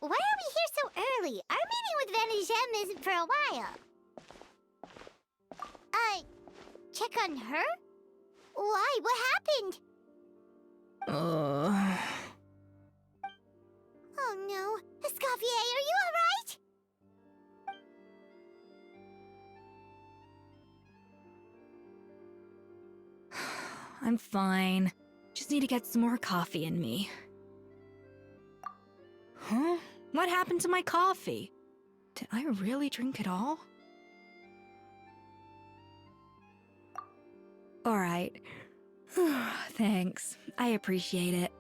Why are we here so early? Our meeting with Vanigem isn't for a while. Check on her? Why? What happened? Oh no. Escoffier, are you alright? I'm fine. Just need to get some more coffee in me. Huh? What happened to my coffee? Did I really drink it all? Alright. Thanks. I appreciate it.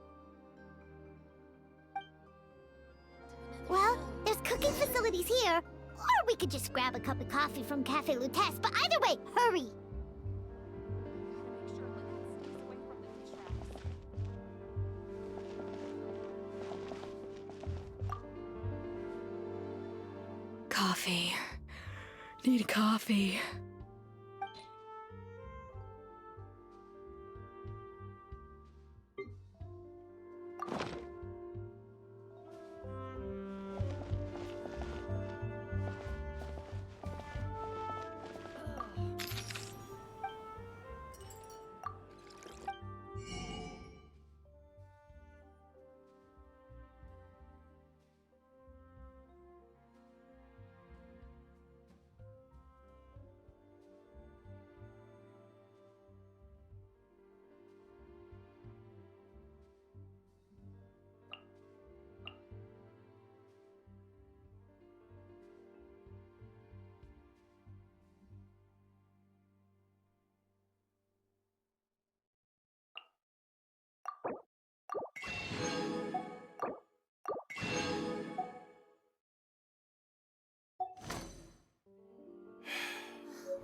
Well, there's cooking facilities here. Or we could just grab a cup of coffee from Cafe Lutece, but either way, hurry! Coffee. Need coffee.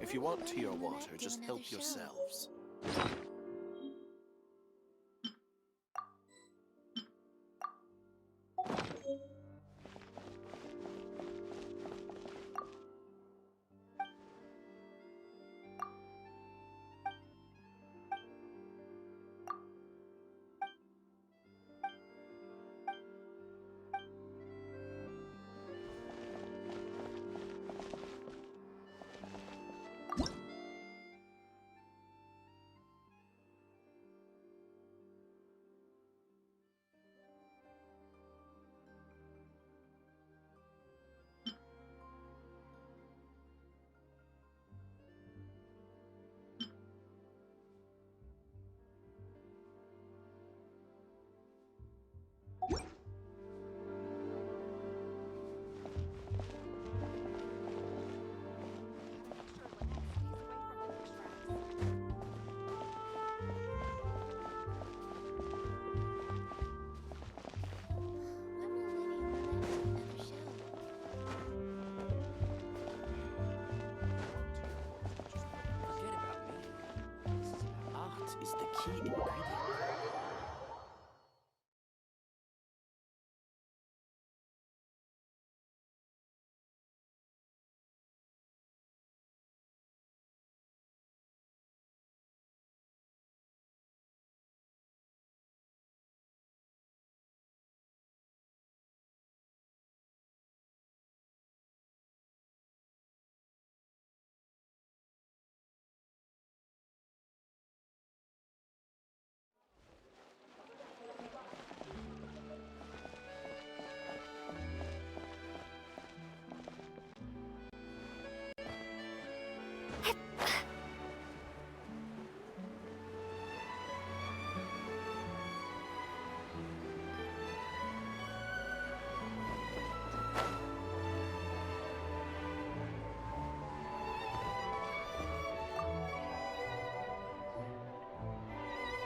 If you want tea or water, just help yourselves. is the key ingredient.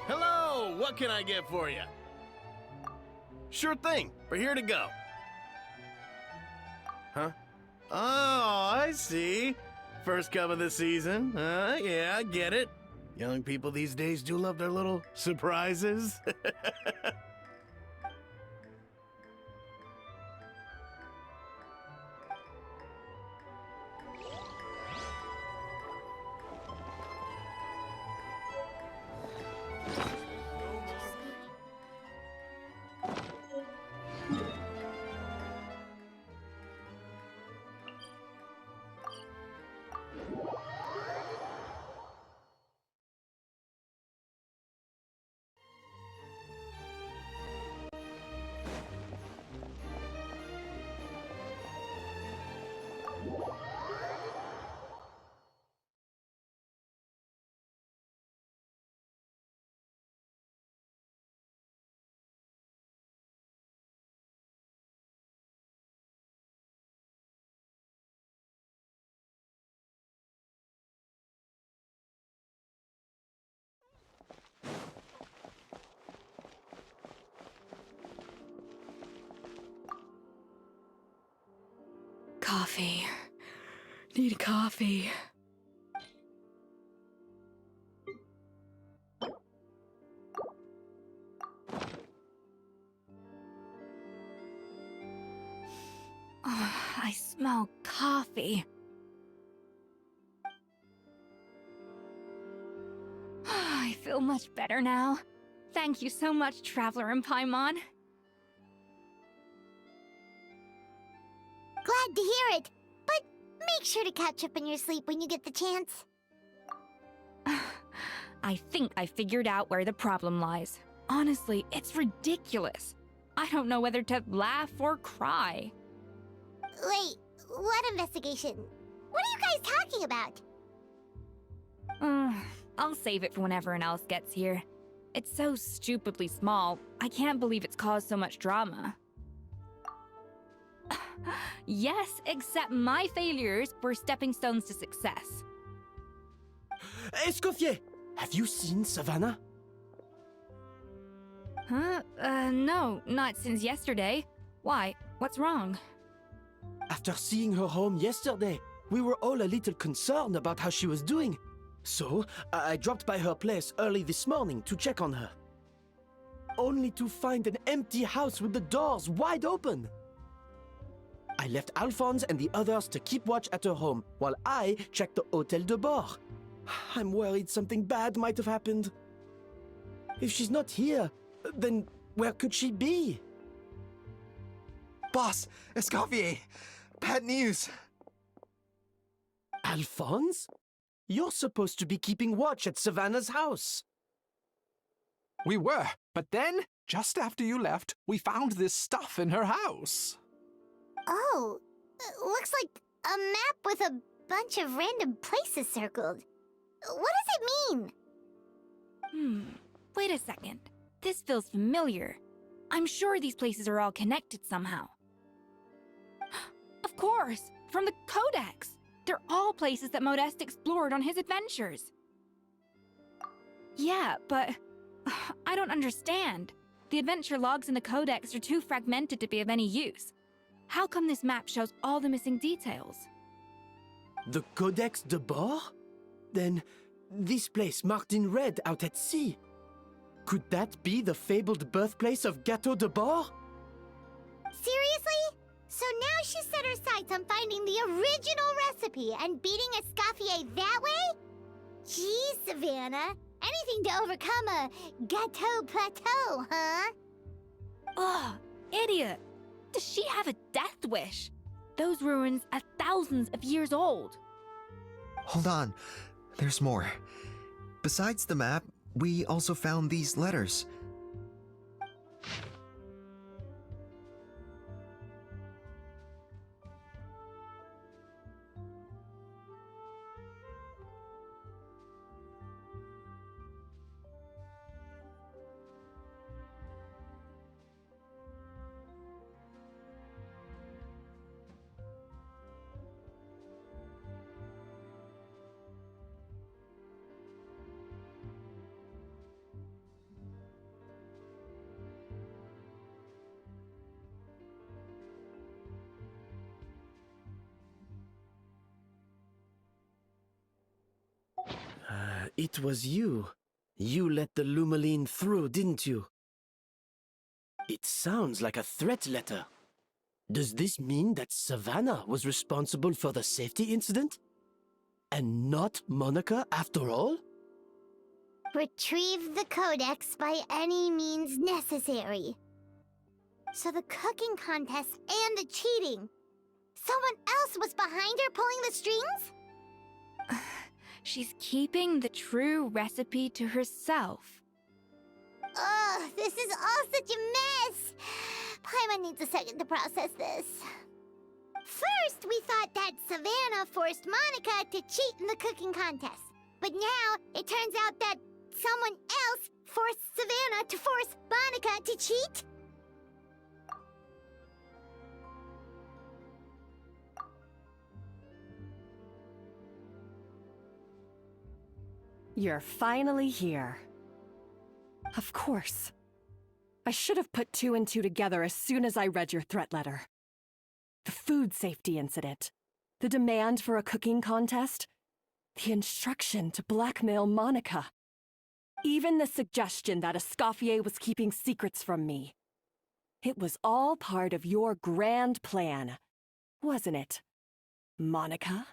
Hello, what can I get for you? Sure thing, we're here to go. Huh? Oh, I see. First cup of the season. Yeah, I get it. Young people these days do love their little surprises. Coffee. Need coffee. I smell coffee. I feel much better now. Thank you so much, Traveler and Paimon. Glad to hear it. But make sure to catch up on your sleep when you get the chance. I think I figured out where the problem lies. Honestly, it's ridiculous. I don't know whether to laugh or cry. Wait, what investigation? What are you guys talking about? I'll save it for when everyone else gets here. It's so stupidly small, I can't believe it's caused so much drama. Yes, except my failures were stepping stones to success. Escoffier, have you seen Savannah? Huh? No, not since yesterday. Why? What's wrong? After seeing her home yesterday, we were all a little concerned about how she was doing. So, I dropped by her place early this morning to check on her. Only to find an empty house with the doors wide open. I left Alphonse and the others to keep watch at her home while I checked the Hôtel de Bord. I'm worried something bad might have happened. If she's not here, then where could she be? Boss, Escoffier, bad news. Alphonse? You're supposed to be keeping watch at Savannah's house. We were, but then, just after you left, we found this stuff in her house. Oh, looks like a map with a bunch of random places circled. What does it mean? Wait a second. This feels familiar. I'm sure these places are all connected somehow. Of course! From the Codex! They're all places that Modeste explored on his adventures. Yeah, but I don't understand. The adventure logs in the Codex are too fragmented to be of any use. How come this map shows all the missing details? The Codex de Bord? Then This place marked in red out at sea. Could that be the fabled birthplace of Gâteau de Bord? Seriously? So now she set her sights on finding the original recipe and beating Escoffier that way? Geez, Savannah. Anything to overcome a gâteau plateau, huh? Ugh, idiot! Does she have a death wish? Those ruins are thousands of years old. Hold on, there's more. Besides the map, we also found these letters. It was you. You let the Lumaline through, didn't you? It sounds like a threat letter. Does this mean that Savannah was responsible for the safety incident? And not Monica after all? Retrieve the codex by any means necessary. So the cooking contest and the cheating. Someone else was behind her pulling the strings? She's keeping the true recipe to herself. Ugh, this is all such a mess. Paimon needs a second to process this. First, we thought that Savannah forced Monica to cheat in the cooking contest. But now, it turns out that someone else forced Savannah to force Monica to cheat? You're finally here. Of course. I should have put two and two together as soon as I read your threat letter. The food safety incident, the demand for a cooking contest, the instruction to blackmail Monica, even the suggestion that Escoffier was keeping secrets from me. It was all part of your grand plan, wasn't it, Monica?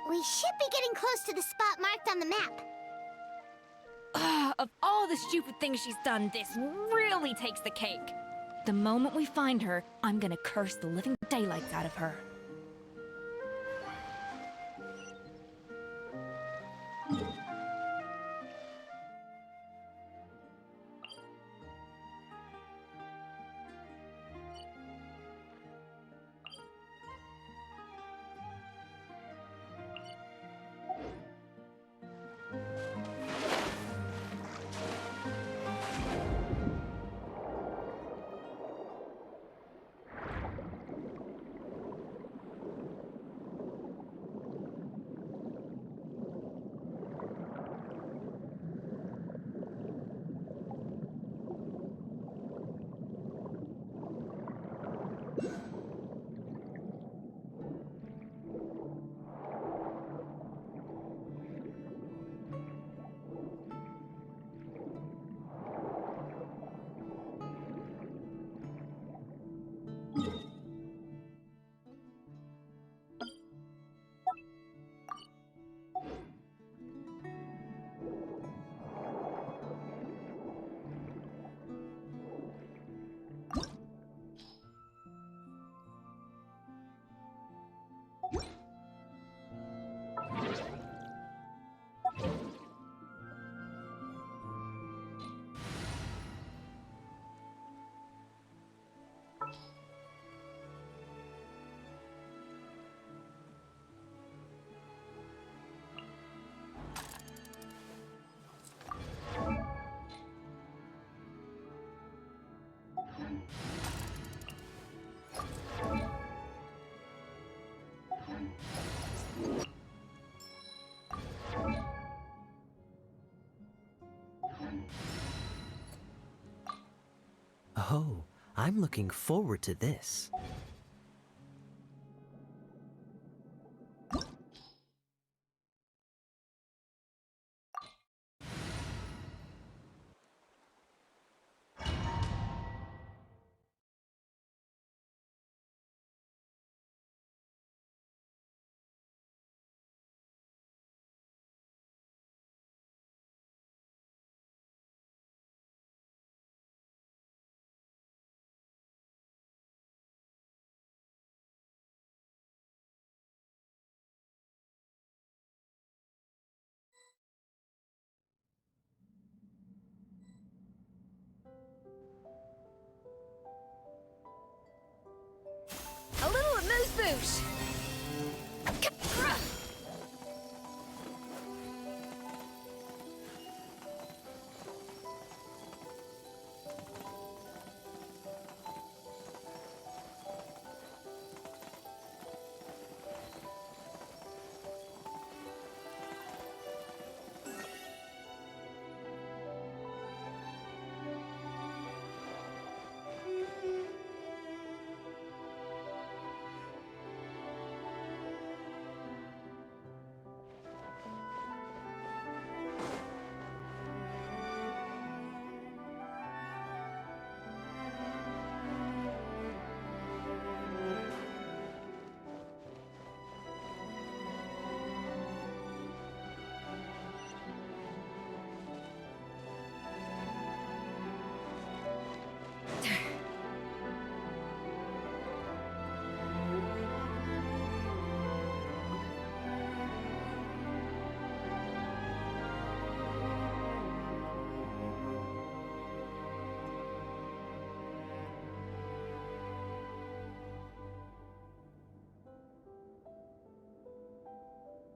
We should be getting close to the spot marked on the map. Ugh, of all the stupid things she's done, this really takes the cake. The moment we find her, I'm gonna curse the living daylights out of her. Oh, I'm looking forward to this. A little amuse-bouche!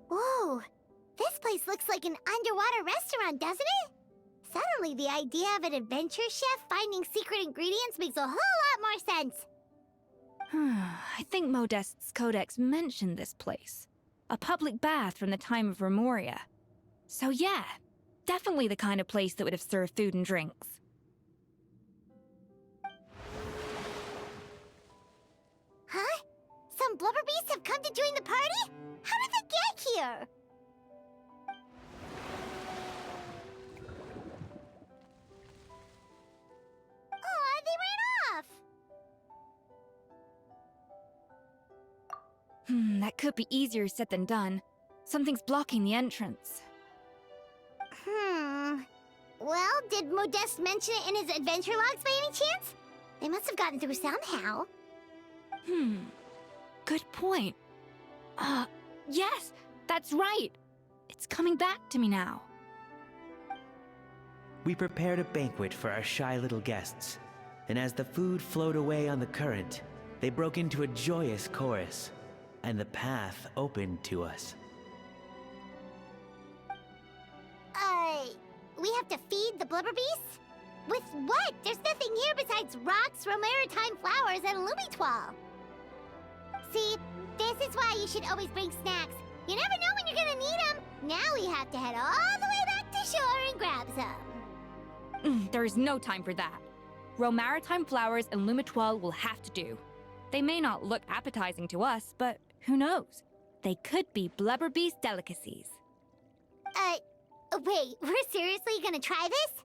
Whoa, this place looks like an underwater restaurant, doesn't it? Suddenly, the idea of an adventure chef finding secret ingredients makes a whole lot more sense. I think Modest's codex mentioned this place. A public bath from the time of Remoria. So yeah, definitely the kind of place that would have served food and drinks. Huh? Some blubber beasts have come to join the party? How did they get here? Aw, they ran off! That could be easier said than done. Something's blocking the entrance. Well, did Modeste mention it in his adventure logs by any chance? They must have gotten through somehow. Good point. Yes, that's right. It's coming back to me now. We prepared a banquet for our shy little guests, and as the food flowed away on the current, they broke into a joyous chorus, and the path opened to us. We have to feed the blubber beasts? With what? There's nothing here besides rocks, romaritime flowers, and lumitoile. See, this is why you should always bring snacks. You never know when you're gonna need them. Now we have to head all the way back to shore and grab some. There is no time for that. Romaritime flowers and lumitoile will have to do. They may not look appetizing to us, but who knows? They could be blubber beast delicacies. Wait, we're seriously gonna try this?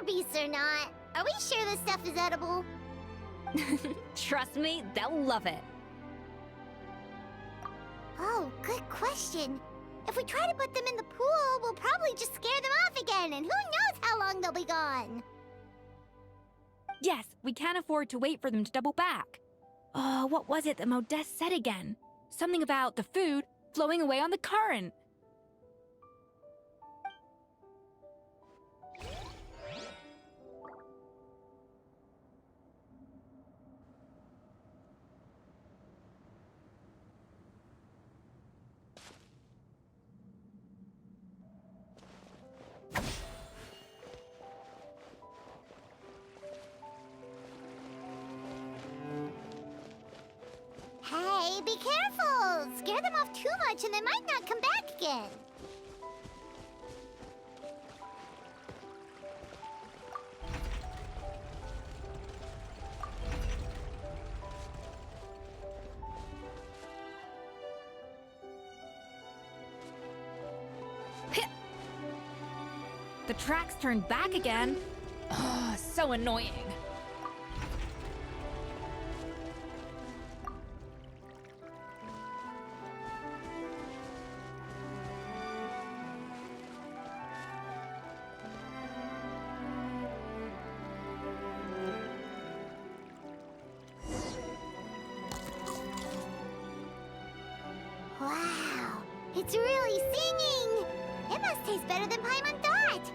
beasts or not, are we sure this stuff is edible? Trust me, they'll love it. Oh, good question. If we try to put them in the pool, we'll probably just scare them off again, and who knows how long they'll be gone. Yes, we can't afford to wait for them to double back. Oh, what was it that Modeste said again? Something about the food flowing away on the current. Hey, be careful! Scare them off too much and they might not come back again. The tracks turned back again. Oh, so annoying. Wow, it's really singing! It must taste better than Paimon thought!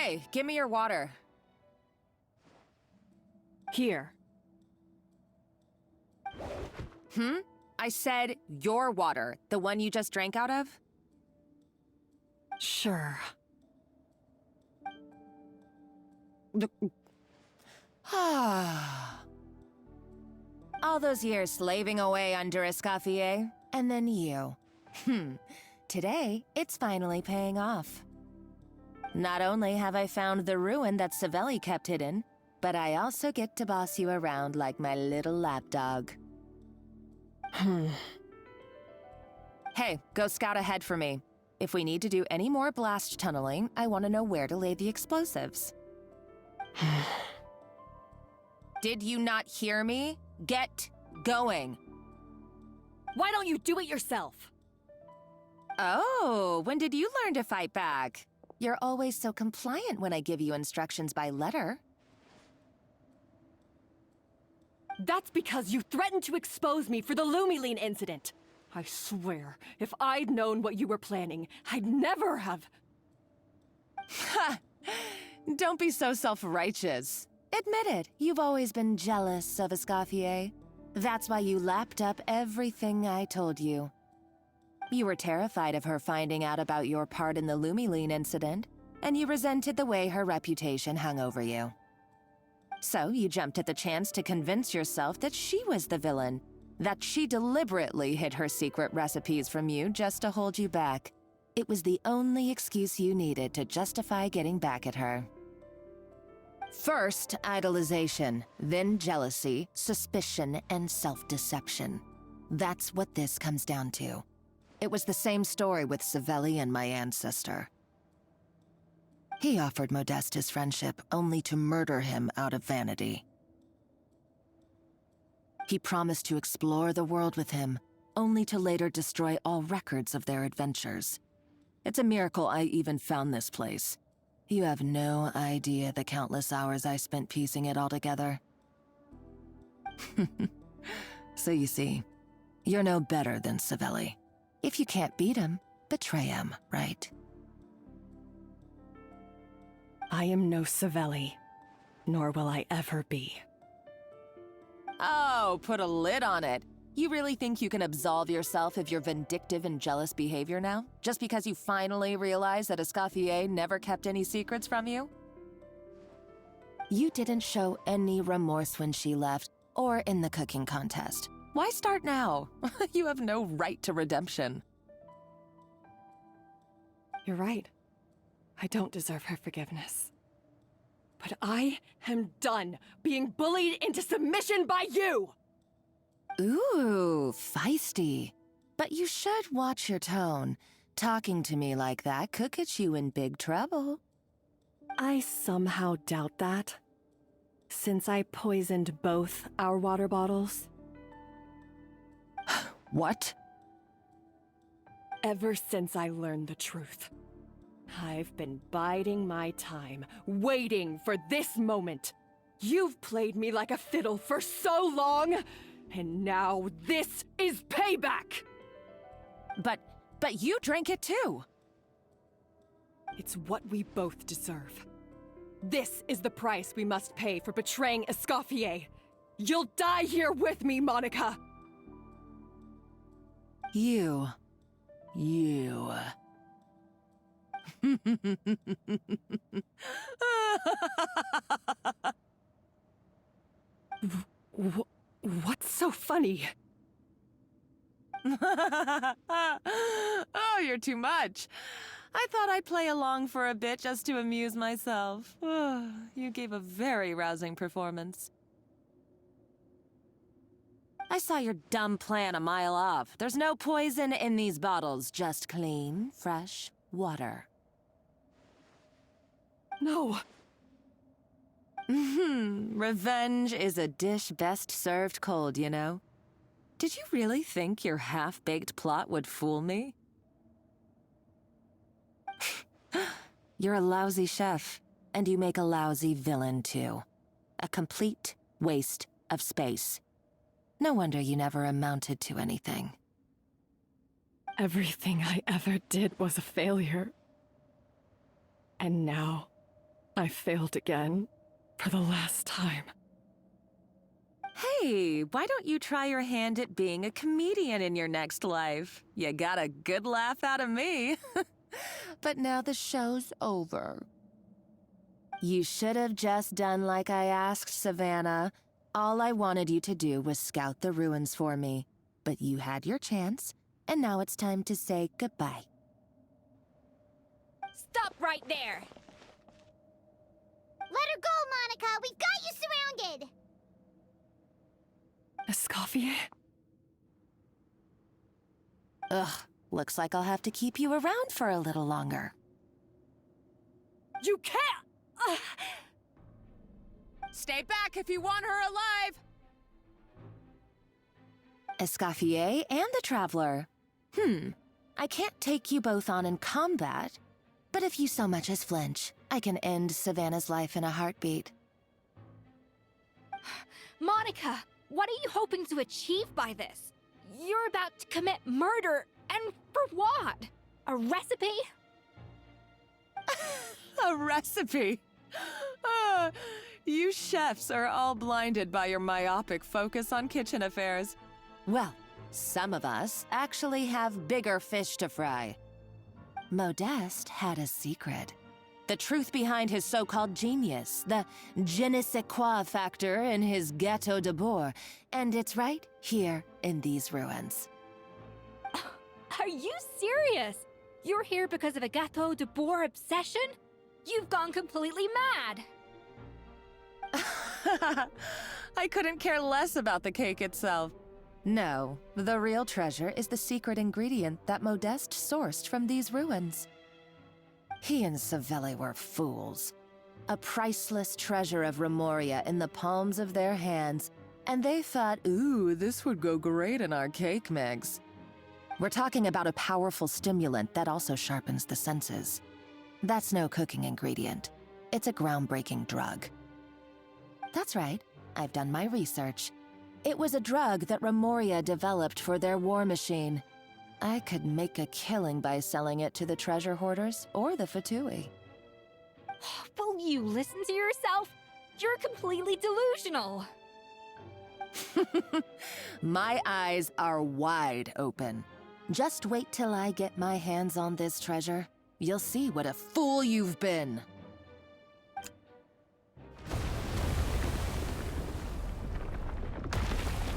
Hey, give me your water. Here. I said your water, the one you just drank out of? Sure. All those years slaving away under Escoffier, and then you. Today, it's finally paying off. Not only have I found the ruin that Savelli kept hidden, but I also get to boss you around like my little lapdog. Hey, go scout ahead for me. If we need to do any more blast tunneling, I want to know where to lay the explosives. Did you not hear me? Get going. Why don't you do it yourself? Oh, when did you learn to fight back? You're always so compliant when I give you instructions by letter. That's because you threatened to expose me for the Lumiline incident. I swear, if I'd known what you were planning, I'd never have... Ha! Don't be so self-righteous. Admit it, you've always been jealous of Escoffier. That's why you lapped up everything I told you. You were terrified of her finding out about your part in the Lumiline incident, and you resented the way her reputation hung over you. So you jumped at the chance to convince yourself that she was the villain, that she deliberately hid her secret recipes from you just to hold you back. It was the only excuse you needed to justify getting back at her. First, idolization, then jealousy, suspicion, and self-deception. That's what this comes down to. It was the same story with Savelli and my ancestor. He offered Modeste his friendship only to murder him out of vanity. He promised to explore the world with him, only to later destroy all records of their adventures. It's a miracle I even found this place. You have no idea the countless hours I spent piecing it all together. So you see, you're no better than Savelli. If you can't beat him, betray him, right? I am no Savelli, nor will I ever be. Oh, put a lid on it. You really think you can absolve yourself of your vindictive and jealous behavior now? Just because you finally realize that Escoffier never kept any secrets from you? You didn't show any remorse when she left, or in the cooking contest. Why start now? You have no right to redemption. You're right. I don't deserve her forgiveness. But I am done being bullied into submission by you! Ooh, feisty. But you should watch your tone. Talking to me like that could get you in big trouble. I somehow doubt that, since I poisoned both our water bottles. What? Ever since I learned the truth, I've been biding my time, waiting for this moment. You've played me like a fiddle for so long, and now this is payback! But you drank it too! It's what we both deserve. This is the price we must pay for betraying Escoffier. You'll die here with me, Monica! You. What's so funny? Oh, you're too much. I thought I'd play along for a bit just to amuse myself. You gave a very rousing performance. I saw your dumb plan a mile off. There's no poison in these bottles, just clean, fresh water. No. Revenge is a dish best served cold, you know? Did you really think your half-baked plot would fool me? You're a lousy chef, and you make a lousy villain, too. A complete waste of space. No wonder you never amounted to anything. Everything I ever did was a failure. And now, I failed again. For the last time. Hey, why don't you try your hand at being a comedian in your next life? You got a good laugh out of me. But now the show's over. You should have just done like I asked, Savannah. All I wanted you to do was scout the ruins for me. But you had your chance, and now it's time to say goodbye. Stop right there! Let her go, Monica! We've got you surrounded! Escoffier? Ugh, looks like I'll have to keep you around for a little longer. You can't! Stay back if you want her alive! Escoffier and the Traveler. I can't take you both on in combat, but if you so much as flinch, I can end Savannah's life in a heartbeat. Monica, what are you hoping to achieve by this? You're about to commit murder, and for what? A recipe? A recipe? You chefs are all blinded by your myopic focus on kitchen affairs. Well, some of us actually have bigger fish to fry. Modeste had a secret. The truth behind his so-called genius, the je ne sais quoi factor in his Gâteau de Bourg, and it's right here in these ruins. Are you serious? You're here because of a Gâteau de Bourg obsession? You've gone completely mad! I couldn't care less about the cake itself. No, the real treasure is the secret ingredient that Modeste sourced from these ruins. He and Savelli were fools. A priceless treasure of Remoria in the palms of their hands, and they thought, ooh, this would go great in our cake mix. We're talking about a powerful stimulant that also sharpens the senses. That's no cooking ingredient. It's a groundbreaking drug. That's right, I've done my research. It was a drug that Remoria developed for their war machine. I could make a killing by selling it to the treasure hoarders or the Fatui. Will you listen to yourself? You're completely delusional. My eyes are wide open. Just wait till I get my hands on this treasure. You'll see what a fool you've been.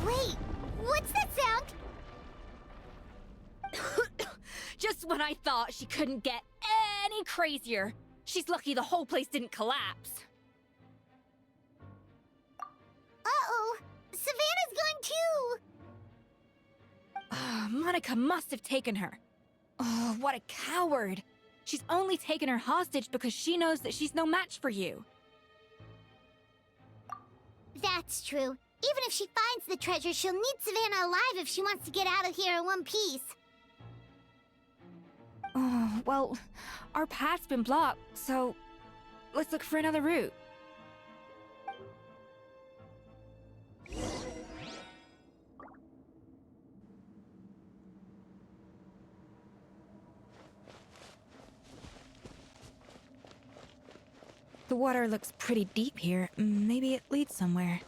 Wait, what's that sound? Just when I thought she couldn't get any crazier. She's lucky the whole place didn't collapse. Uh-oh, Savannah's gone too! Monica must have taken her. Oh, what a coward. She's only taken her hostage because she knows that she's no match for you. That's true. Even if she finds the treasure, she'll need Savannah alive if she wants to get out of here in one piece. Oh, well, our path's been blocked, so let's look for another route. The water looks pretty deep here. Maybe it leads somewhere.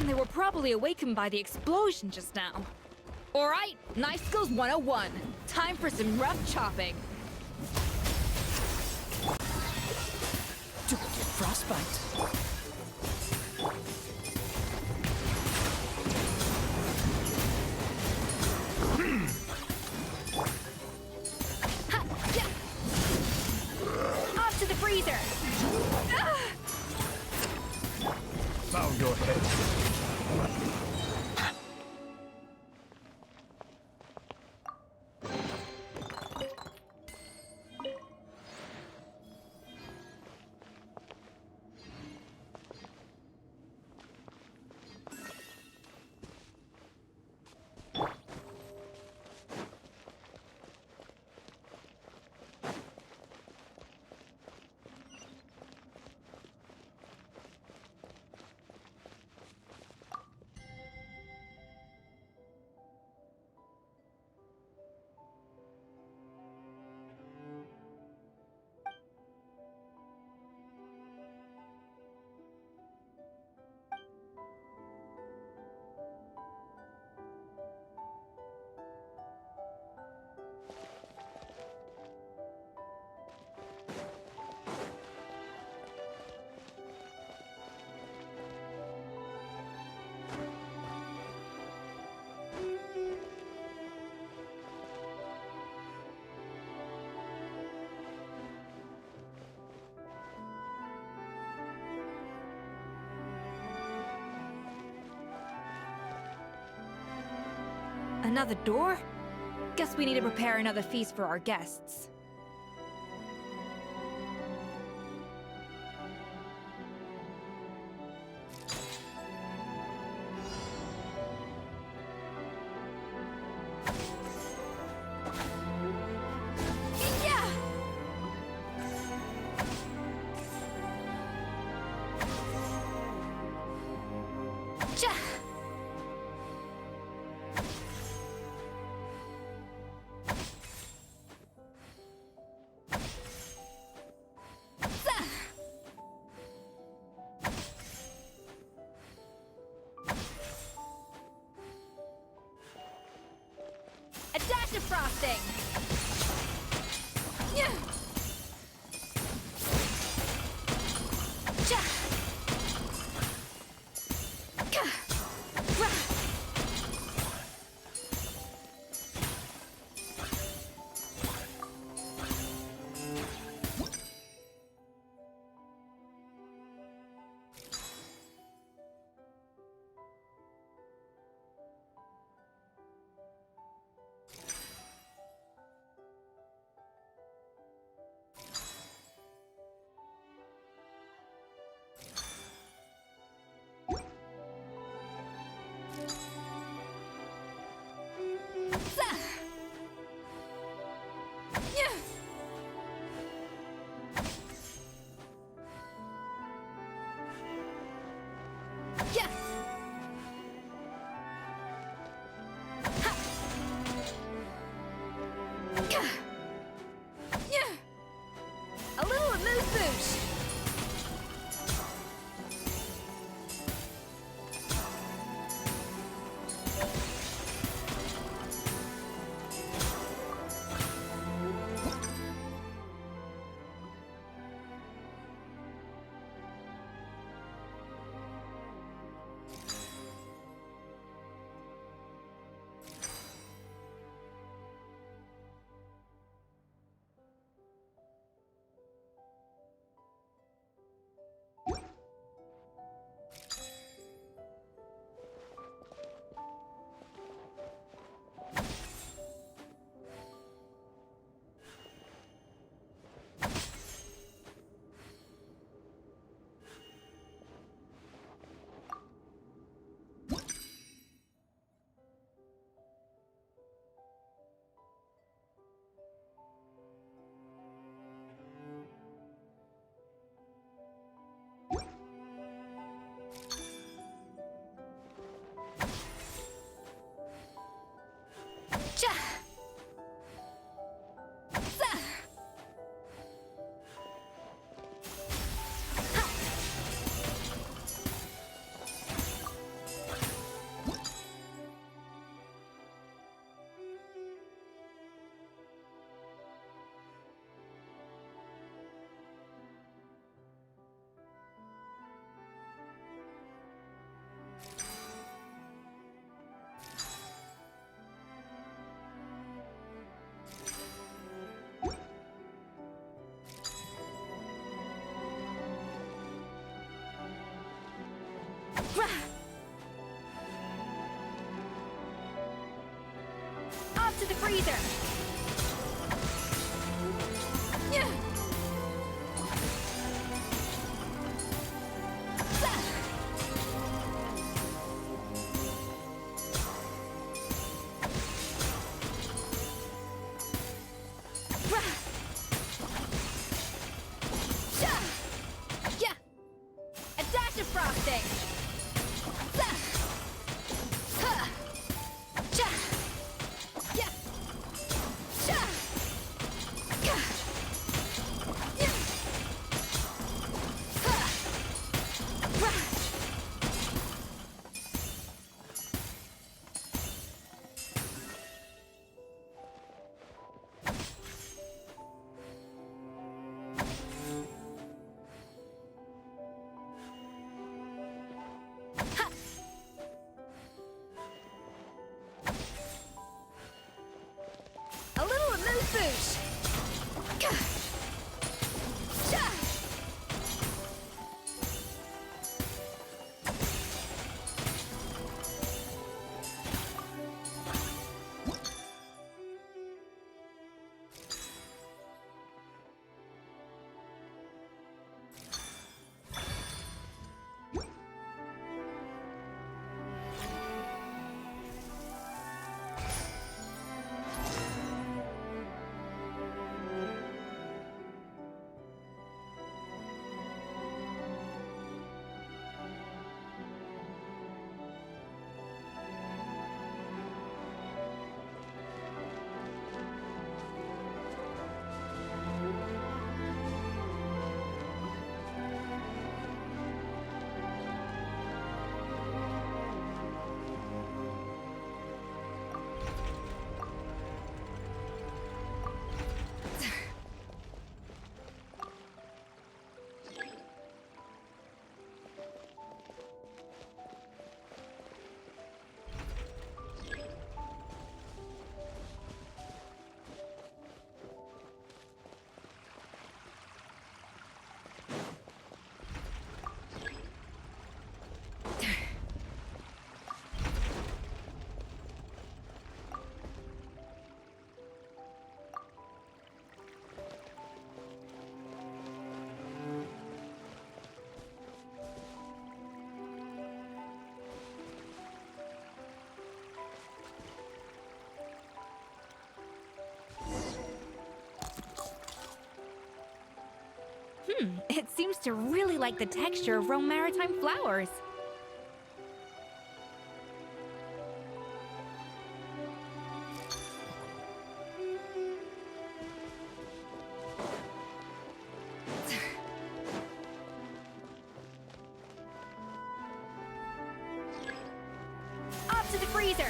They were probably awakened by the explosion just now. Alright, Knife Skills 101. Time for some rough chopping. To get frostbite. Ha! Yeah! Off to the freezer! Ah! Found your head. Another door? Guess we need to prepare another feast for our guests. Yeah! Ja! A dash of frosting! Yeah. Ja. Ka. Ra. Za. Yeah. Yeah. Ha. Ka. Yeah. A little amuse-bouche. Ja. Za. Ha. Off to the freezer! A dash of frosting! A little amuse bouche! It seems to really like the texture of Rome maritime flowers. Off to the freezer!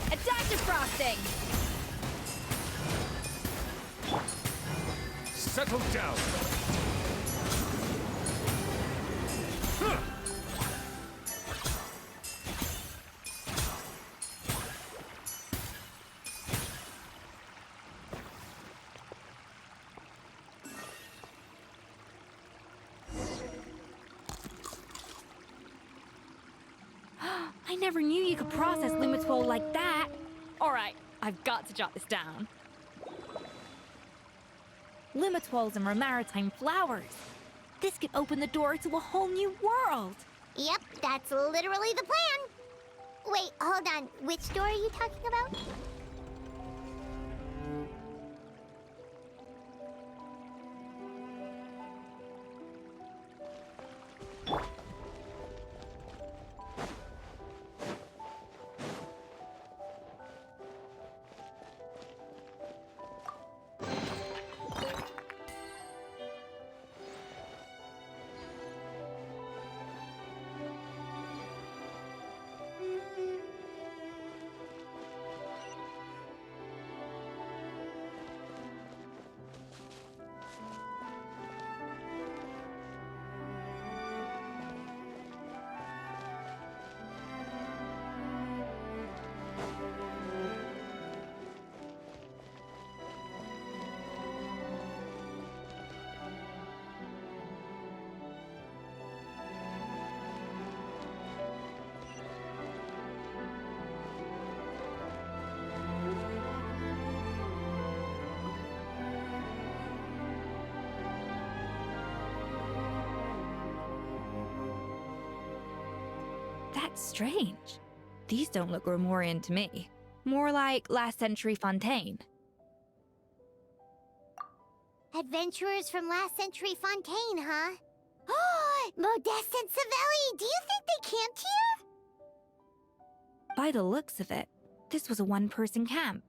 A dash of frosting! Settle down! I never knew you could process limits well like that. Alright, I've got to jot this down. Limitols and maritime flowers. This could open the door to a whole new world. Yep, that's literally the plan. Wait, hold on. Which door are you talking about? That's strange. These don't look Romorian to me. More like last century Fontaine. Adventurers from last century Fontaine, huh? Oh, Modeste and Savelli, do you think they camped here? By the looks of it, this was a one-person camp.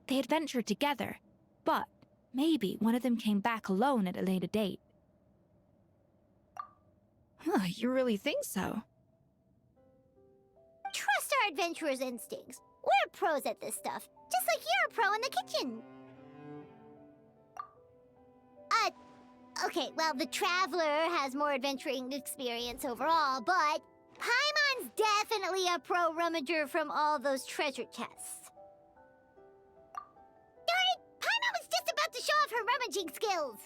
They adventured together, but maybe one of them came back alone at a later date. Huh, you really think so? Trust our adventurers' instincts. We're pros at this stuff, just like you're a pro in the kitchen. Okay, well, the Traveler has more adventuring experience overall, but Paimon's definitely a pro rummager from all those treasure chests. Darn it! Paimon was just about to show off her rummaging skills!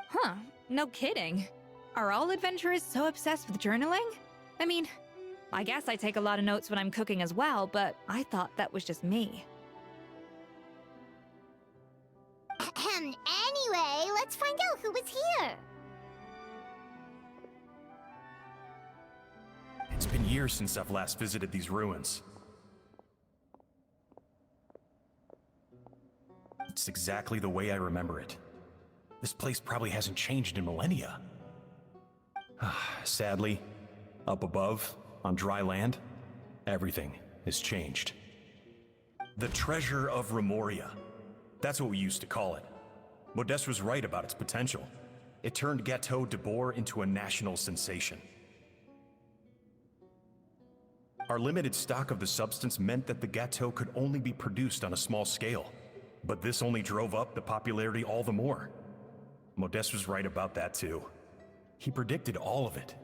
Huh, no kidding. Are all adventurers so obsessed with journaling? I mean, I guess I take a lot of notes when I'm cooking as well, but I thought that was just me. Anyway, let's find out who was here. It's been years since I've last visited these ruins. It's exactly the way I remember it. This place probably hasn't changed in millennia. Sadly, up above, on dry land, everything has changed. The treasure of Remoria. That's what we used to call it. Modeste was right about its potential. It turned Gâteau de Bourg into a national sensation. Our limited stock of the substance meant that the gâteau could only be produced on a small scale. But this only drove up the popularity all the more. Modeste was right about that too. He predicted all of it.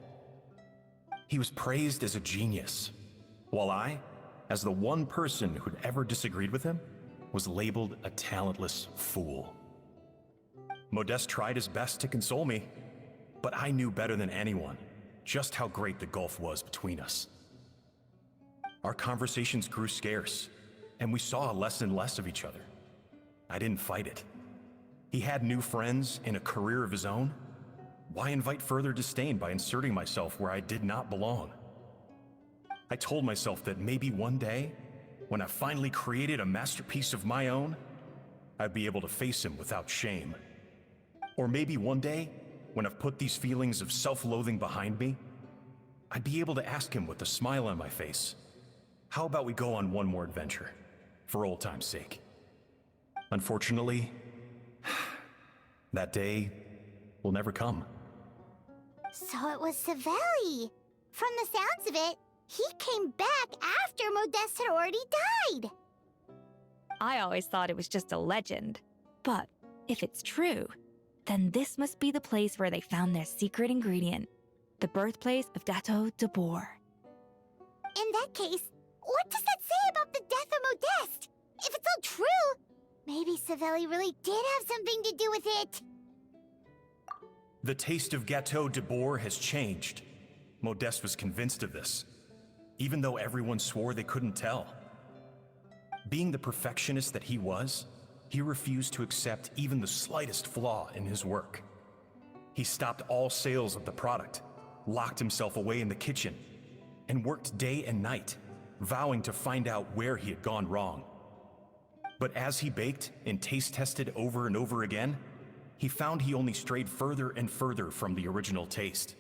He was praised as a genius, while I, as the one person who'd ever disagreed with him, was labeled a talentless fool. Modeste tried his best to console me, but I knew better than anyone just how great the gulf was between us. Our conversations grew scarce, and we saw less and less of each other. I didn't fight it. He had new friends and a career of his own. Why invite further disdain by inserting myself where I did not belong? I told myself that maybe one day, when I finally created a masterpiece of my own, I'd be able to face him without shame. Or maybe one day, when I've put these feelings of self-loathing behind me, I'd be able to ask him with a smile on my face, how about we go on one more adventure, for old time's sake? Unfortunately, that day will never come. So it was Savelli. From the sounds of it, he came back after Modeste had already died. I always thought it was just a legend. But if it's true, then this must be the place where they found their secret ingredient, the birthplace of Gâteau de Bourg. In that case, what does that say about the death of Modeste? If it's all true, maybe Savelli really did have something to do with it. The taste of Gâteau de Bourg has changed. Modeste was convinced of this, even though everyone swore they couldn't tell. Being the perfectionist that he was, he refused to accept even the slightest flaw in his work. He stopped all sales of the product, locked himself away in the kitchen, and worked day and night, vowing to find out where he had gone wrong. But as he baked and taste tested over and over again, he found he only strayed further and further from the original taste.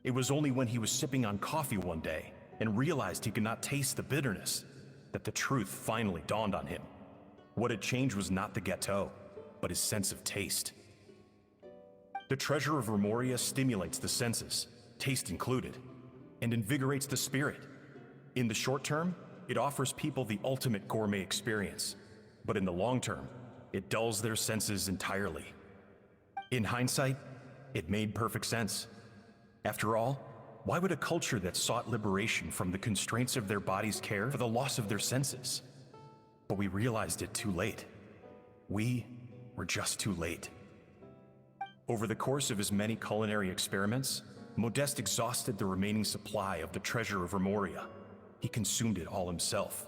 It was only when he was sipping on coffee one day and realized he could not taste the bitterness that the truth finally dawned on him. What had changed was not the gâteau, but his sense of taste. The treasure of Remoria stimulates the senses, taste included, and invigorates the spirit. In the short term, it offers people the ultimate gourmet experience, but in the long term, it dulls their senses entirely. In hindsight, it made perfect sense. After all, why would a culture that sought liberation from the constraints of their bodies care for the loss of their senses? But we realized it too late. We were just too late. Over the course of his many culinary experiments, Modeste exhausted the remaining supply of the treasure of Remoria. He consumed it all himself.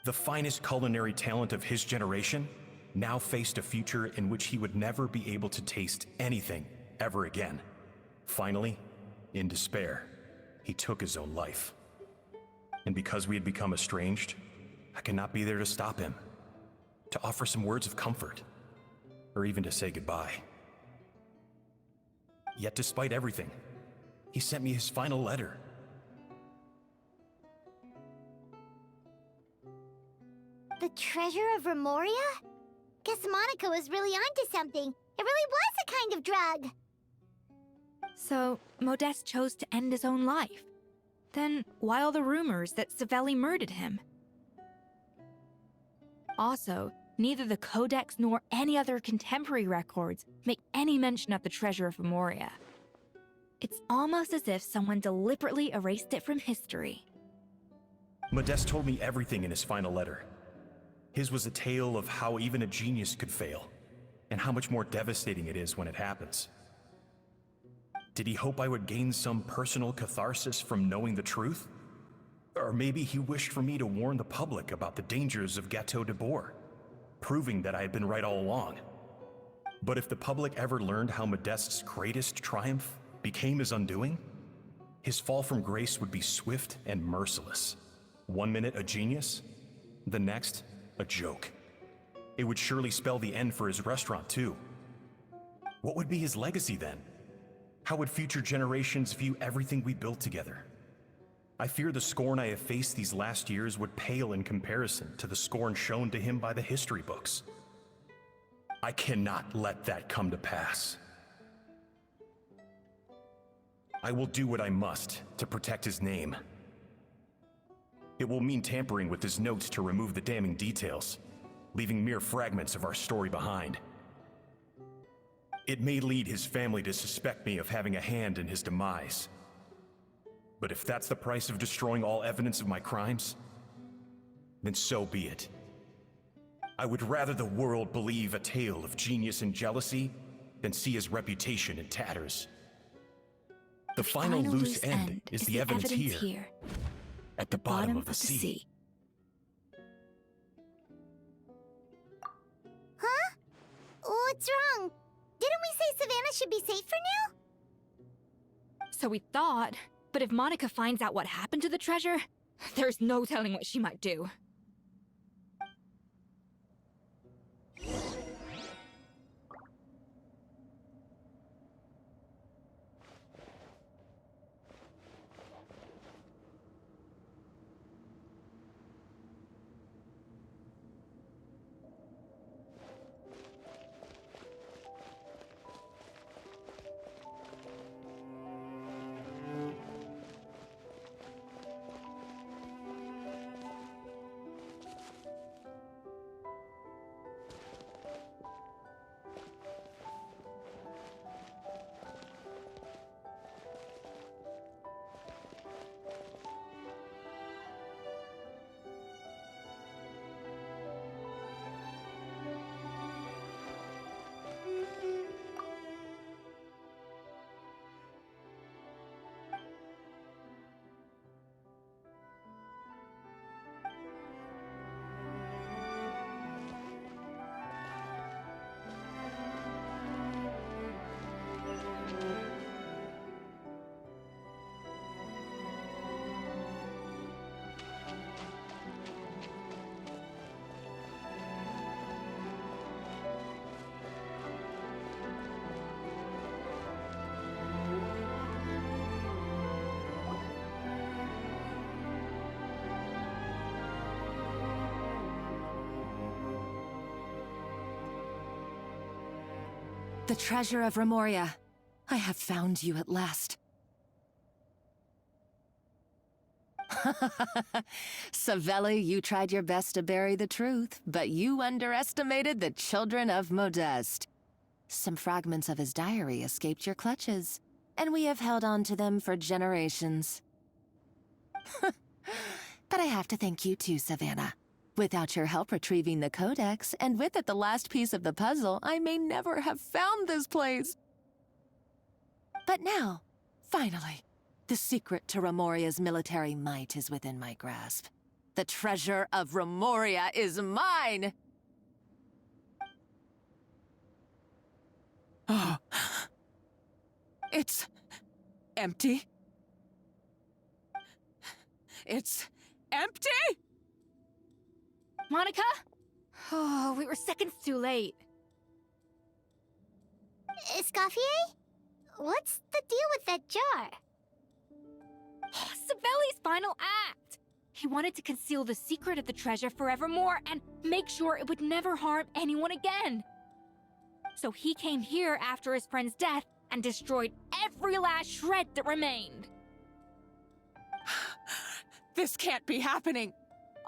The finest culinary talent of his generation now faced a future in which he would never be able to taste anything ever again. Finally, in despair, he took his own life. And because we had become estranged, I cannot be there to stop him, to offer some words of comfort, or even to say goodbye. Yet despite everything, he sent me his final letter. The treasure of Remoria? Guess Monica was really onto something. It really was a kind of drug. So, Modeste chose to end his own life. Then, why all the rumors that Savelli murdered him? Also, neither the Codex nor any other contemporary records make any mention of the treasure of Remoria. It's almost as if someone deliberately erased it from history. Modeste told me everything in his final letter. His was a tale of how even a genius could fail, and how much more devastating it is when it happens. Did he hope I would gain some personal catharsis from knowing the truth? Or maybe he wished for me to warn the public about the dangers of Gâteau de Bourg, proving that I had been right all along. But if the public ever learned how Modeste's greatest triumph became his undoing, his fall from grace would be swift and merciless. 1 minute a genius, the next a joke. It would surely spell the end for his restaurant too. What would be his legacy then? How would future generations view everything we built together? I fear the scorn I have faced these last years would pale in comparison to the scorn shown to him by the history books. I cannot let that come to pass. I will do what I must to protect his name. It will mean tampering with his notes to remove the damning details, leaving mere fragments of our story behind. It may lead his family to suspect me of having a hand in his demise. But if that's the price of destroying all evidence of my crimes, then so be it. I would rather the world believe a tale of genius and jealousy than see his reputation in tatters. The final loose end is the evidence here, at the bottom of the sea. Huh? What's wrong? Didn't we say Savannah should be safe for now? So we thought, but if Monica finds out what happened to the treasure, there's no telling what she might do. The treasure of Remoria. I have found you at last. Savelli, you tried your best to bury the truth, but you underestimated the children of Modeste. Some fragments of his diary escaped your clutches, and we have held on to them for generations. But I have to thank you too, Savannah. Without your help retrieving the codex, and with it the last piece of the puzzle, I may never have found this place. But now, finally, the secret to Remoria's military might is within my grasp. The treasure of Remoria is mine! Oh. It's empty. It's empty? Monica? Oh, we were seconds too late. Escoffier? What's the deal with that jar? Savelli's final act! He wanted to conceal the secret of the treasure forevermore and make sure it would never harm anyone again. So he came here after his friend's death and destroyed every last shred that remained. This can't be happening.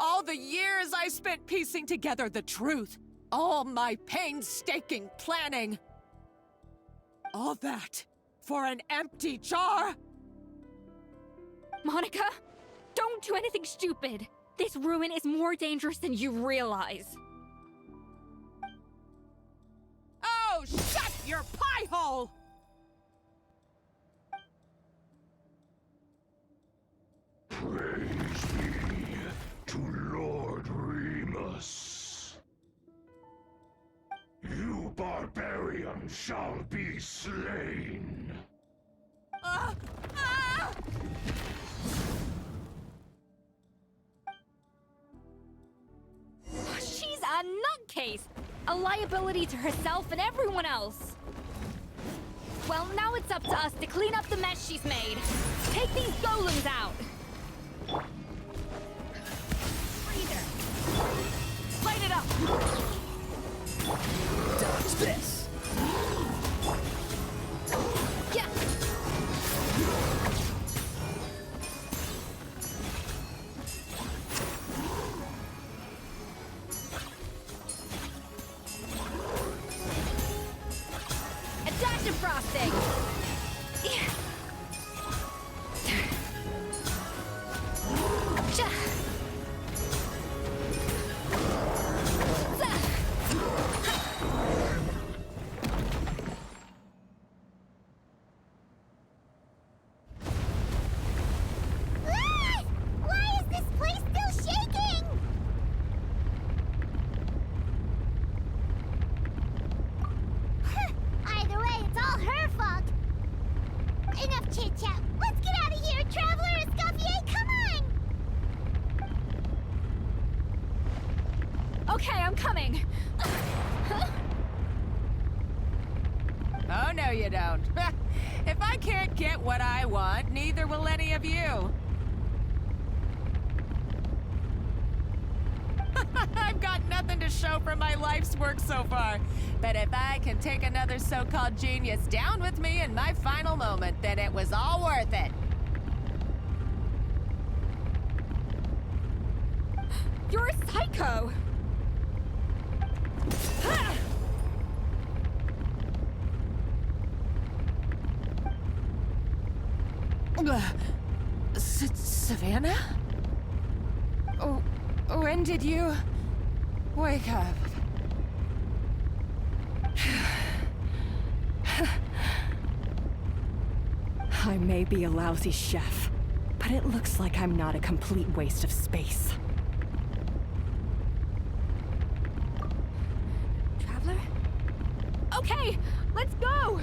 All the years I spent piecing together the truth. All my painstaking planning. All that for an empty jar? Monica, don't do anything stupid. This ruin is more dangerous than you realize. Oh, shut your pie hole! Praise be to Lord Remus. You barbarian shall be slain. She's a nutcase! A liability to herself and everyone else. Well, now it's up to us to clean up the mess she's made. Take these golems out! Breather! Light it up! Dodge this! Yeah! Adaptive frosting! Yeah. Cha. Za. Ah! Why is this place still shaking? Either way, it's all her fault. Enough chit-chat. Let's get out of here, Traveler Escoffier, come on! Okay, I'm coming. Oh, no you don't. If I can't get what I want, neither will any of you. I've got nothing to show for my life's work so far. But if I can take another so-called genius down with me in my final moment, then it was all worth it. You're a psycho! Savannah? Oh, when did you wake up? I may be a lousy chef, but it looks like I'm not a complete waste of space. Traveler? Okay, let's go!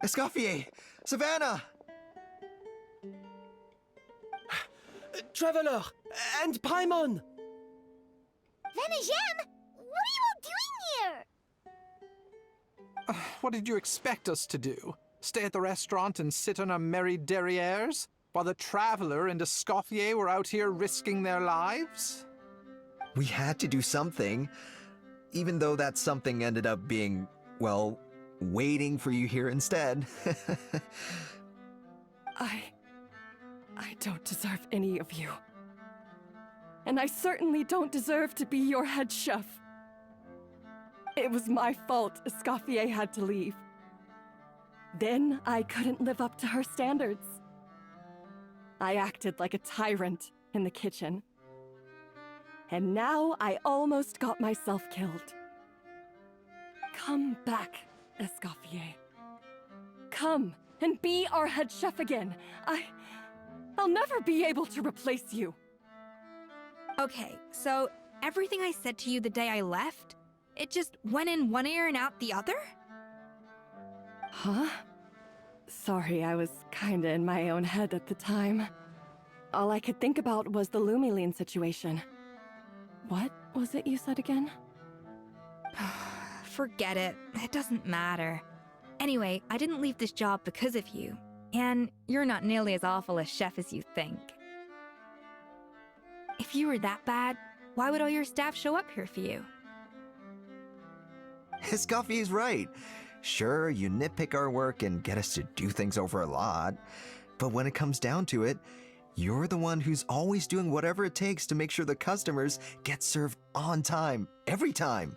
Escoffier! Savannah! Traveler! And Paimon! Venejem, what are you all doing here? What did you expect us to do? Stay at the restaurant and sit on our merry derrieres? While the Traveler and Escoffier were out here risking their lives? We had to do something. Even though that something ended up being, well, waiting for you here instead. I don't deserve any of you. And I certainly don't deserve to be your head chef. It was my fault Escoffier had to leave. Then I couldn't live up to her standards. I acted like a tyrant in the kitchen. And now I almost got myself killed. Come back, Escoffier. Come and be our head chef again. I'll never be able to replace you. Okay, so everything I said to you the day I left, it just went in one ear and out the other? Huh? Sorry, I was kinda in my own head at the time. All I could think about was the Lumiline situation. What was it you said again? Forget it. It doesn't matter. Anyway, I didn't leave this job because of you. And you're not nearly as awful a chef as you think. If you were that bad, why would all your staff show up here for you? Escoffier's right. Sure, you nitpick our work and get us to do things over a lot. But when it comes down to it, you're the one who's always doing whatever it takes to make sure the customers get served on time, every time.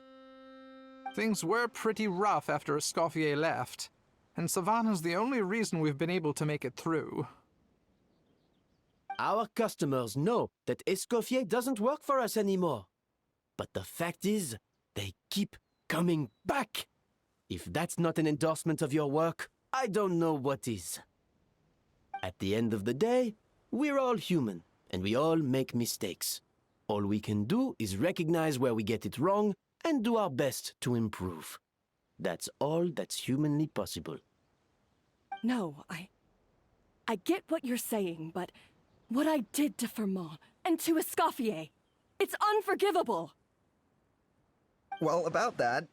Things were pretty rough after Escoffier left, and Savannah's the only reason we've been able to make it through. Our customers know that Escoffier doesn't work for us anymore. But the fact is, they keep coming back. If that's not an endorsement of your work, I don't know what is. At the end of the day, we're all human, and we all make mistakes. All we can do is recognize where we get it wrong and do our best to improve. That's all that's humanly possible. No, I get what you're saying, but what I did to Firmin and to Escoffier, it's unforgivable. Well, about that,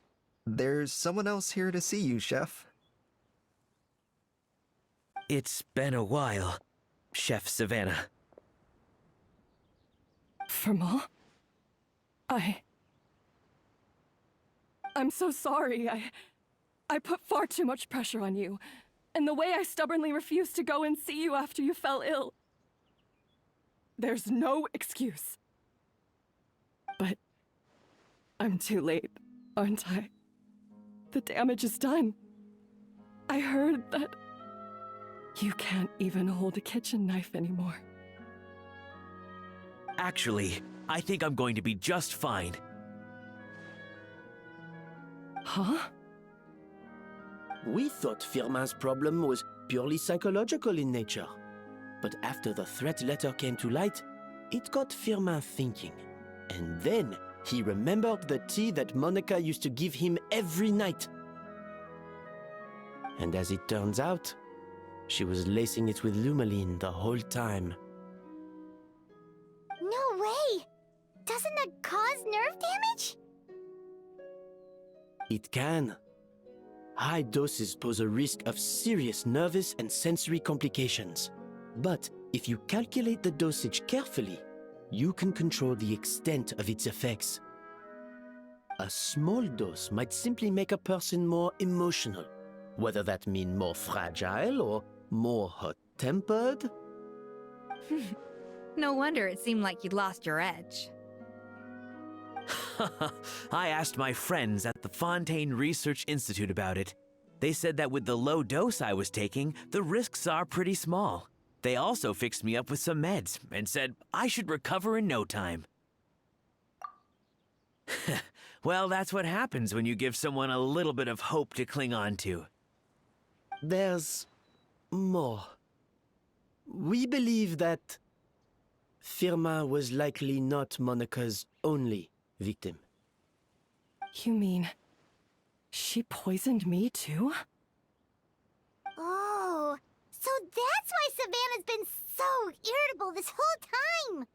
there's someone else here to see you, Chef. It's been a while, Chef Savannah. Firmin? I'm so sorry. I put far too much pressure on you. And the way I stubbornly refused to go and see you after you fell ill. There's no excuse. But I'm too late, aren't I? The damage is done. I heard that you can't even hold a kitchen knife anymore. Actually, I think I'm going to be just fine. Huh? We thought Firmin's problem was purely psychological in nature. But after the threat letter came to light, it got Firmin thinking. And then he remembered the tea that Monica used to give him every night. And as it turns out, she was lacing it with Lumiline the whole time. No way! Doesn't that cause nerve damage? It can. High doses pose a risk of serious nervous and sensory complications. But if you calculate the dosage carefully, you can control the extent of its effects. A small dose might simply make a person more emotional, whether that means more fragile or more hot-tempered. No wonder it seemed like you'd lost your edge. I asked my friends at the Fontaine Research Institute about it. They said that with the low dose I was taking, the risks are pretty small. They also fixed me up with some meds and said I should recover in no time. Well, that's what happens when you give someone a little bit of hope to cling on to. There's more. We believe that Firmin was likely not Monica's only victim. You mean she poisoned me too? Oh, so that's why Savannah's been so irritable this whole time!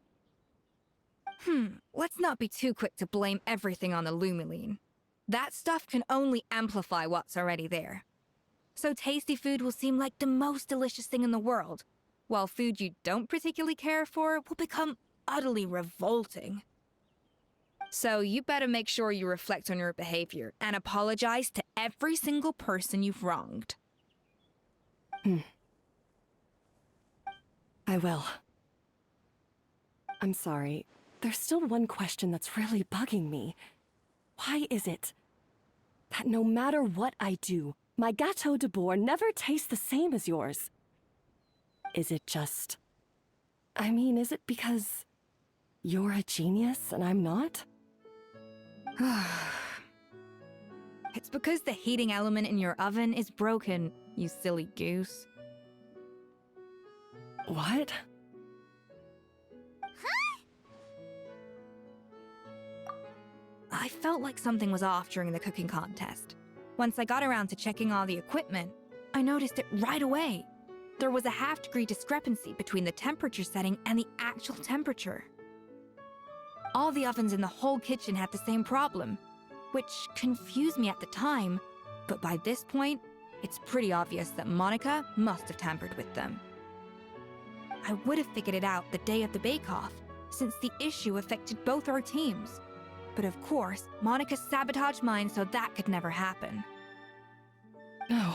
Let's not be too quick to blame everything on the Lumiline. That stuff can only amplify what's already there. So tasty food will seem like the most delicious thing in the world, while food you don't particularly care for will become utterly revolting. So you better make sure you reflect on your behavior and apologize to every single person you've wronged. I will. I'm sorry. There's still one question that's really bugging me. Why is it that no matter what I do, my gâteau de bois never tastes the same as yours? Is it just... is it because you're a genius and I'm not? It's because the heating element in your oven is broken, you silly goose. What? I felt like something was off during the cooking contest. Once I got around to checking all the equipment, I noticed it right away. There was a half-degree discrepancy between the temperature setting and the actual temperature. All the ovens in the whole kitchen had the same problem, which confused me at the time, but by this point, it's pretty obvious that Monica must have tampered with them. I would have figured it out the day of the bake-off, since the issue affected both our teams. But of course, Monica sabotaged mine so that could never happen. No.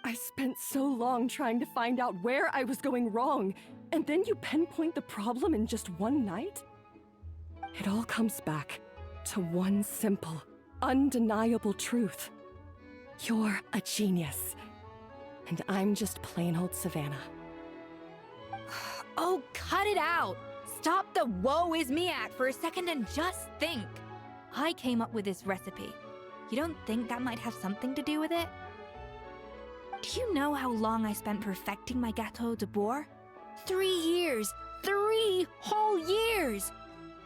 I spent so long trying to find out where I was going wrong, and then you pinpoint the problem in just one night? It all comes back to one simple, undeniable truth. You're a genius, and I'm just plain old Savannah. Oh, cut it out! Stop the woe is me act for a second and just think. I came up with this recipe. You don't think that might have something to do with it? Do you know how long I spent perfecting my gâteau de bois? 3 years! 3 whole years!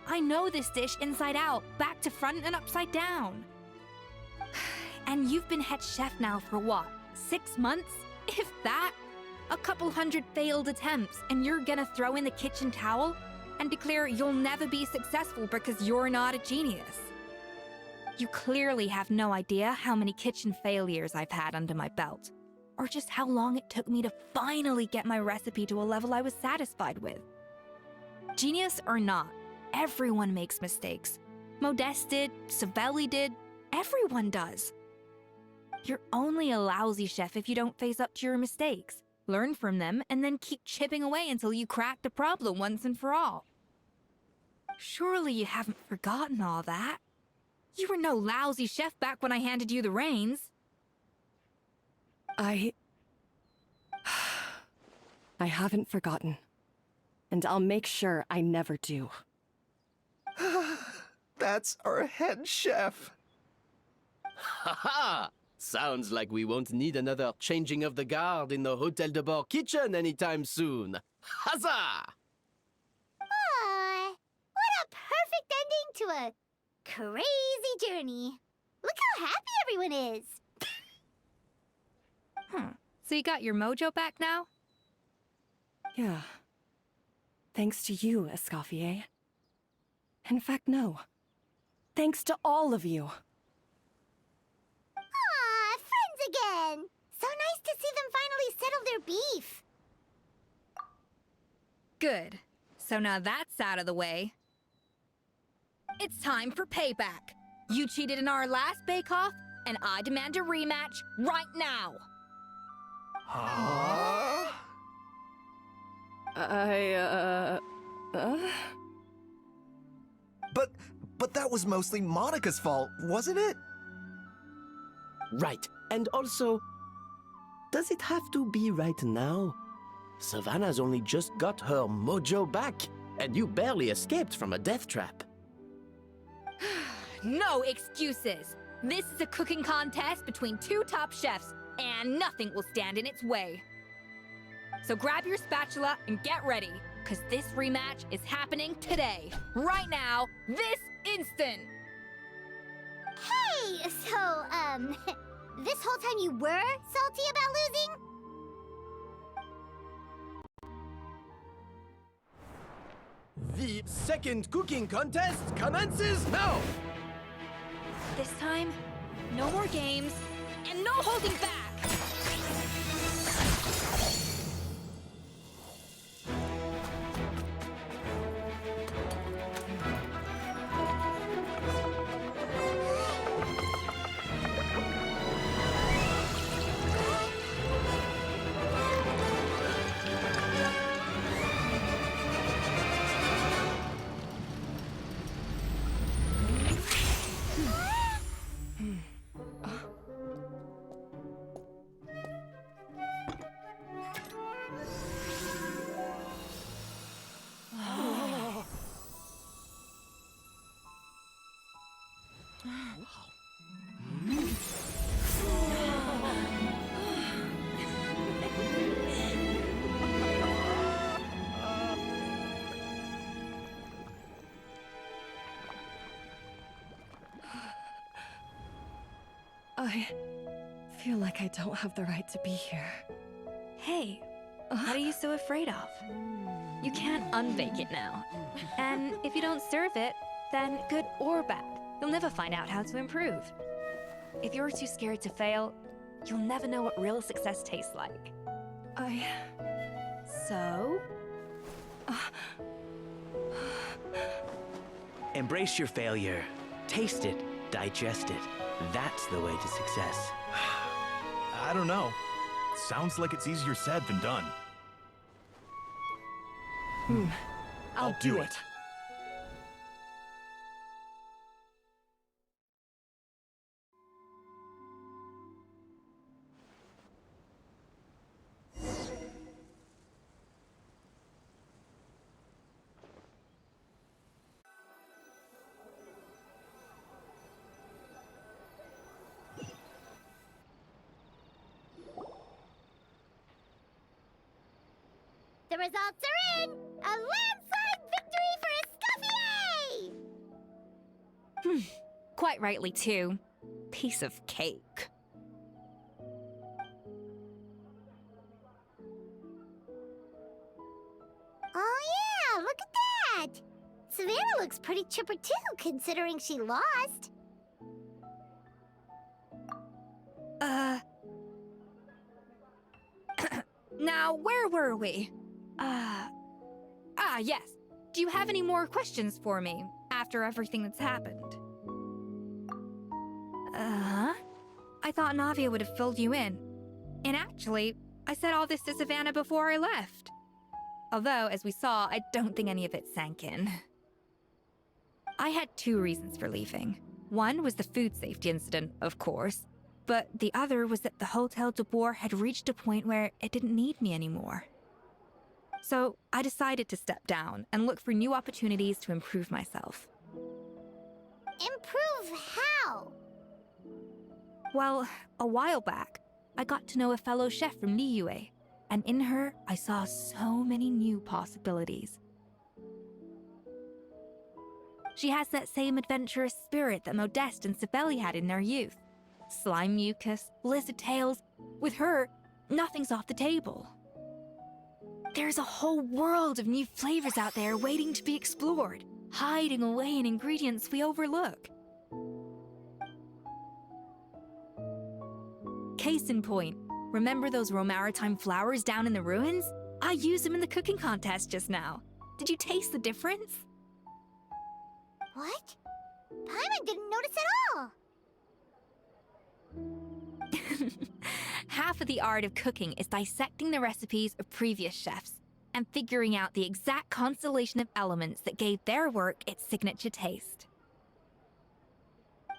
I know this dish inside out, back to front and upside down. And you've been head chef now for what, 6 months? If that? A couple hundred failed attempts, and you're gonna throw in the kitchen towel and declare you'll never be successful because you're not a genius. You clearly have no idea how many kitchen failures I've had under my belt, or just how long it took me to finally get my recipe to a level I was satisfied with. Genius or not, everyone makes mistakes. Modeste did, Savelli did, everyone does. You're only a lousy chef if you don't face up to your mistakes, learn from them, and then keep chipping away until you crack the problem once and for all. Surely you haven't forgotten all that. You were no lousy chef back when I handed you the reins. I haven't forgotten. And I'll make sure I never do. That's our head chef. Ha! Sounds like we won't need another changing of the guard in the Hotel de Bord kitchen anytime soon. Huzzah! Aw, what a perfect ending to a crazy journey. Look how happy everyone is. So you got your mojo back now? Yeah. Thanks to you, Escoffier. In fact, no. Thanks to all of you. Aw, friends again. So nice to see them finally settle their beef. Good. So now that's out of the way. It's time for payback. You cheated in our last bake-off, and I demand a rematch right now. Huh? But that was mostly Monica's fault, wasn't it? Right. And also, does it have to be right now? Savannah's only just got her mojo back, and you barely escaped from a death trap. No excuses. This is a cooking contest between 2 top chefs, and nothing will stand in its way. So grab your spatula and get ready, because this rematch is happening today, right now, this instant. Hey, so, This whole time you were salty about losing? The second cooking contest commences now! This time, no more games, and no holding back! I feel like I don't have the right to be here. Hey, what are you so afraid of? You can't unbake it now. And if you don't serve it, then good or bad, you'll never find out how to improve. If you're too scared to fail, you'll never know what real success tastes like. So? Embrace your failure. Taste it. Digest it. That's the way to success. I don't know. Sounds like it's easier said than done. I'll do it. The results are in! A landslide victory for Escoffier! Quite rightly, too. Piece of cake. Oh yeah, look at that! Savannah looks pretty chipper too, considering she lost. Now, where were we? Yes. Do you have any more questions for me after everything that's happened? I thought Navia would have filled you in. And actually, I said all this to Savannah before I left. Although, as we saw, I don't think any of it sank in. I had two reasons for leaving. One was the food safety incident, of course, but the other was that the Hotel de Boer had reached a point where it didn't need me anymore. So I decided to step down and look for new opportunities to improve myself. Improve how? Well, a while back, I got to know a fellow chef from Liyue, and in her, I saw so many new possibilities. She has that same adventurous spirit that Modeste and Sibeli had in their youth. Slime mucus, lizard tails. With her, nothing's off the table. There's a whole world of new flavors out there waiting to be explored, hiding away in ingredients we overlook. Case in point, remember those Romaritime flowers down in the ruins? I used them in the cooking contest just now. Did you taste the difference? What? Paimon didn't notice at all! Half of the art of cooking is dissecting the recipes of previous chefs and figuring out the exact constellation of elements that gave their work its signature taste.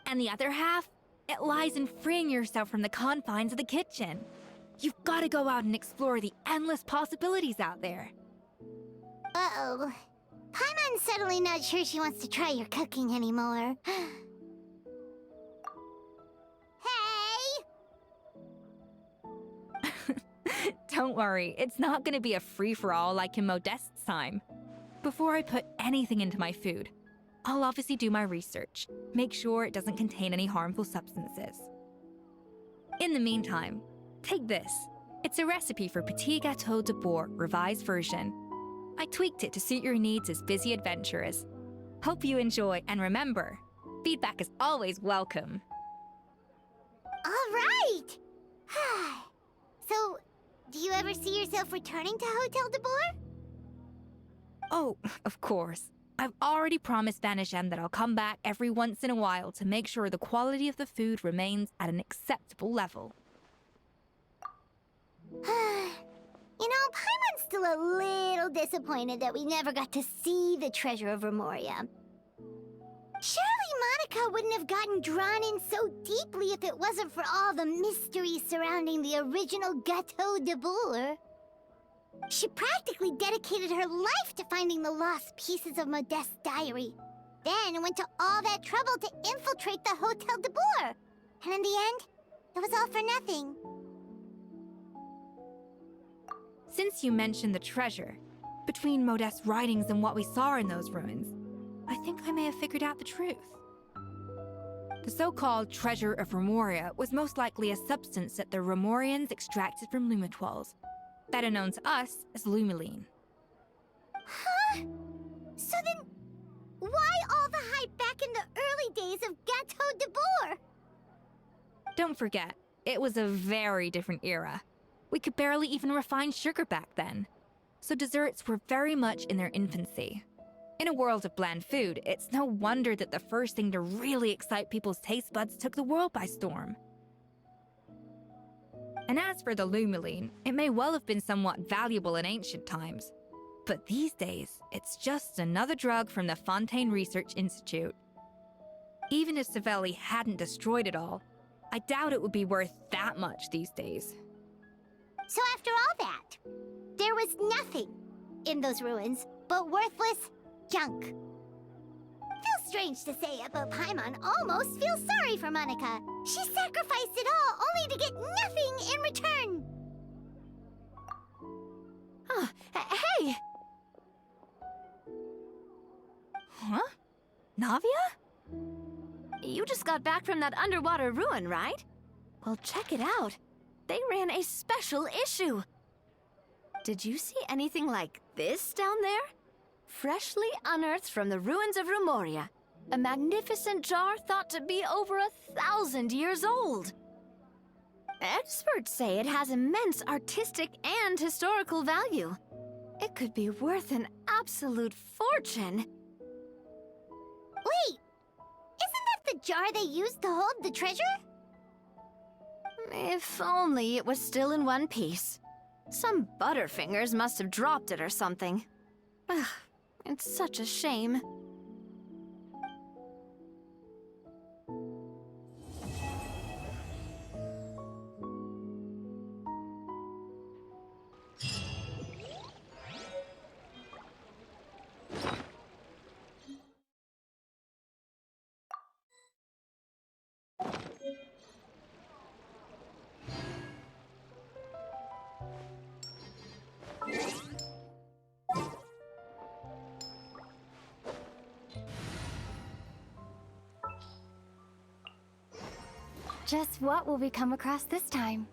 And the other half, it lies in freeing yourself from the confines of the kitchen. You've got to go out and explore the endless possibilities out there. Uh-oh. Paimon's suddenly not sure she wants to try your cooking anymore. Don't worry, it's not going to be a free-for-all like in Modeste's time. Before I put anything into my food, I'll obviously do my research, make sure it doesn't contain any harmful substances. In the meantime, take this. It's a recipe for Petit Gâteau de Bourg revised version. I tweaked it to suit your needs as busy adventurers. Hope you enjoy, and remember, feedback is always welcome. All right! So, do you ever see yourself returning to Hotel de Bourg? Oh, of course. I've already promised Vanishem that I'll come back every once in a while to make sure the quality of the food remains at an acceptable level. You know, Paimon's still a little disappointed that we never got to see the treasure of Remoria. Surely Monica wouldn't have gotten drawn in so deeply if it wasn't for all the mystery surrounding the original Gâteau de Bourg. She practically dedicated her life to finding the lost pieces of Modeste's diary. Then went to all that trouble to infiltrate the Hotel de Bourg. And in the end, it was all for nothing. Since you mentioned the treasure, between Modeste's writings and what we saw in those ruins, I think I may have figured out the truth. The so-called treasure of Remoria was most likely a substance that the Remorians extracted from Lumitoiles, better known to us as Lumiline. Huh? So then, why all the hype back in the early days of Gâteau de Bourg? Don't forget, it was a very different era. We could barely even refine sugar back then, so desserts were very much in their infancy. In a world of bland food, it's no wonder that the first thing to really excite people's taste buds took the world by storm. And as for the Lumiline, it may well have been somewhat valuable in ancient times. But these days, it's just another drug from the Fontaine Research Institute. Even if Savelli hadn't destroyed it all, I doubt it would be worth that much these days. So after all that, there was nothing in those ruins but worthless junk. Feels strange to say it, but Paimon almost feels sorry for Monica. She sacrificed it all only to get nothing in return. Huh, hey! Huh? Navia? You just got back from that underwater ruin, right? Well, check it out. They ran a special issue. Did you see anything like this down there? Freshly unearthed from the ruins of Remoria. A magnificent jar thought to be over 1,000 years old. Experts say it has immense artistic and historical value. It could be worth an absolute fortune. Wait, isn't that the jar they used to hold the treasure? If only it was still in one piece. Some butterfingers must have dropped it or something. Ugh, it's such a shame. Just what will we come across this time?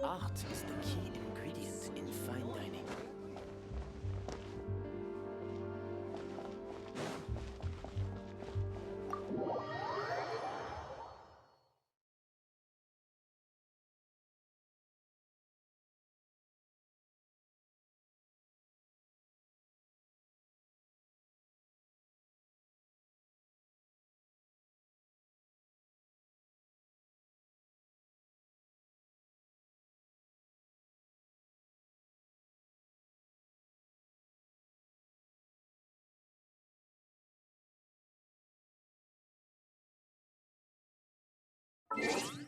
Art is the key ingredient in fine dining. Huh?